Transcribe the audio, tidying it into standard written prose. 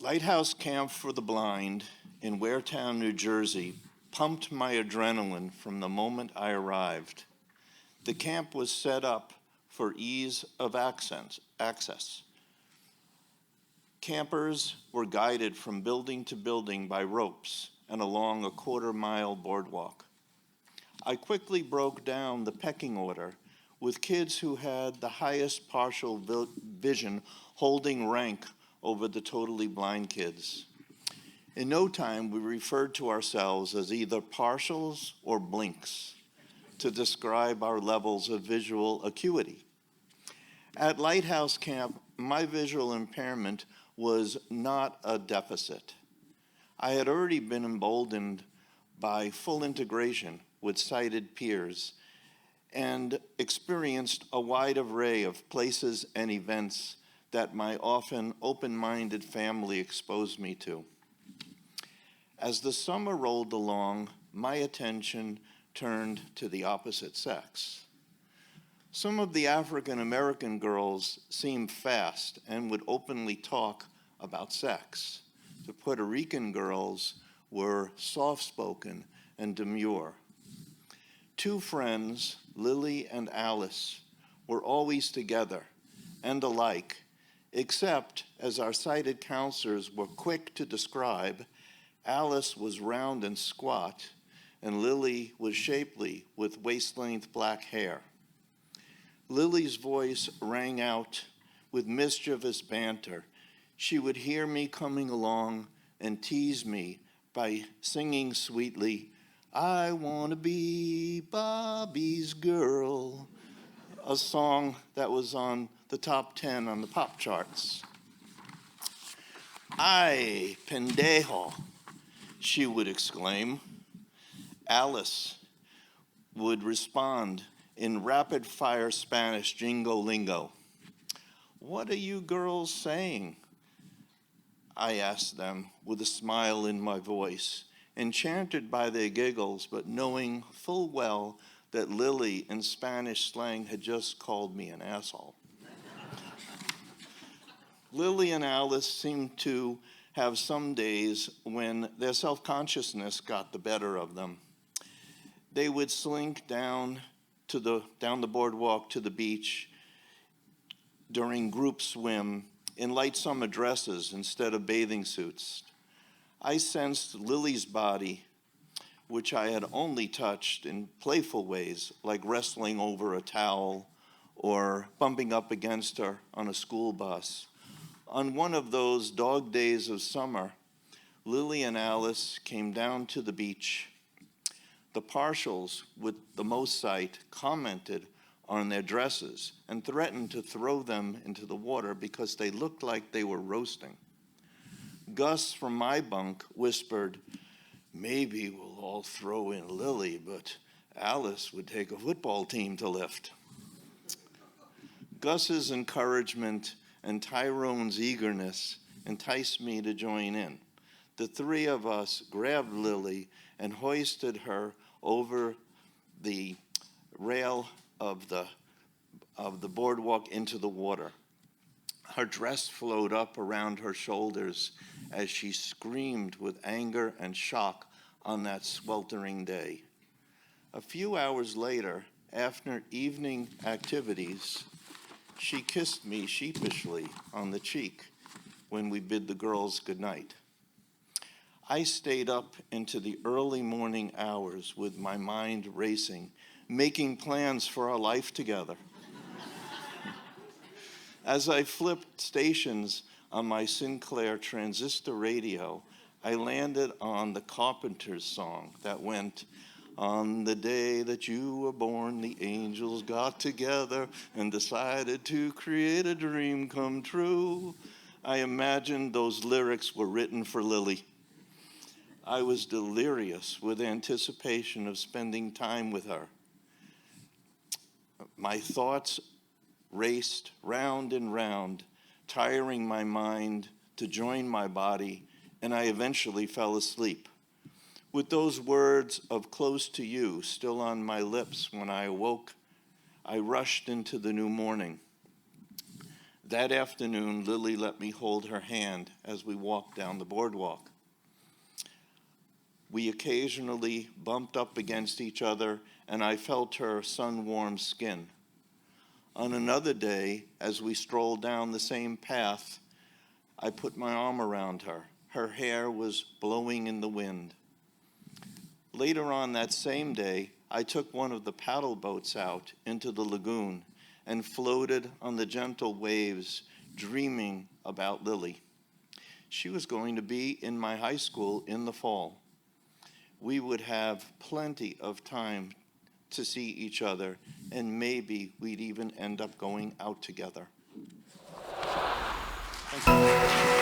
Lighthouse Camp for the Blind in Waretown, New Jersey, pumped my adrenaline from the moment I arrived. The camp was set up for ease of access. Campers were guided from building to building by ropes and along a quarter-mile boardwalk. I quickly broke down the pecking order with kids who had the highest partial vision holding rank over the totally blind kids. In no time, we referred to ourselves as either partials or blinks to describe our levels of visual acuity. At Lighthouse Camp, my visual impairment was not a deficit. I had already been emboldened by full integration with sighted peers and experienced a wide array of places and events that my often open-minded family exposed me to. As the summer rolled along, my attention turned to the opposite sex. Some of the African American girls seemed fast and would openly talk about sex. The Puerto Rican girls were soft-spoken and demure. Two friends, Lily and Alice, were always together and alike, except, as our sighted counselors were quick to describe, Alice was round and squat, and Lily was shapely with waist-length black hair. Lily's voice rang out with mischievous banter. She would hear me coming along and tease me by singing sweetly, "I want to be Bobby's girl," a song that was on the top 10 on the pop charts. "Ay, pendejo," she would exclaim. Alice would respond in rapid-fire Spanish jingo lingo. "What are you girls saying?" I asked them with a smile in my voice, enchanted by their giggles, but knowing full well that Lily in Spanish slang had just called me an asshole. Lily and Alice seemed to have some days when their self-consciousness got the better of them. They would slink down the boardwalk to the beach during group swim in light summer dresses instead of bathing suits. I sensed Lily's body, which I had only touched in playful ways, like wrestling over a towel or bumping up against her on a school bus. On one of those dog days of summer, Lily and Alice came down to the beach. The partials with the most sight commented on their dresses and threatened to throw them into the water because they looked like they were roasting. Gus from my bunk whispered, "Maybe we'll all throw in Lily, but Alice would take a football team to lift." Gus's encouragement and Tyrone's eagerness enticed me to join in. The three of us grabbed Lily and hoisted her over the rail of the boardwalk into the water. Her dress flowed up around her shoulders as she screamed with anger and shock on that sweltering day. A few hours later, after evening activities, she kissed me sheepishly on the cheek when we bid the girls goodnight. I stayed up into the early morning hours with my mind racing, making plans for our life together. As I flipped stations on my Sinclair transistor radio, I landed on the Carpenters song that went, "On the day that you were born, the angels got together and decided to create a dream come true." I imagined those lyrics were written for Lily. I was delirious with anticipation of spending time with her. My thoughts raced round and round, tiring my mind to join my body, and I eventually fell asleep. With those words of "close to you" still on my lips when I awoke, I rushed into the new morning. That afternoon, Lily let me hold her hand as we walked down the boardwalk. We occasionally bumped up against each other, and I felt her sun-warmed skin. On another day, as we strolled down the same path, I put my arm around her. Her hair was blowing in the wind. Later on that same day, I took one of the paddle boats out into the lagoon and floated on the gentle waves, dreaming about Lily. She was going to be in my high school in the fall. We would have plenty of time to see each other, and maybe we'd even end up going out together. Thank you.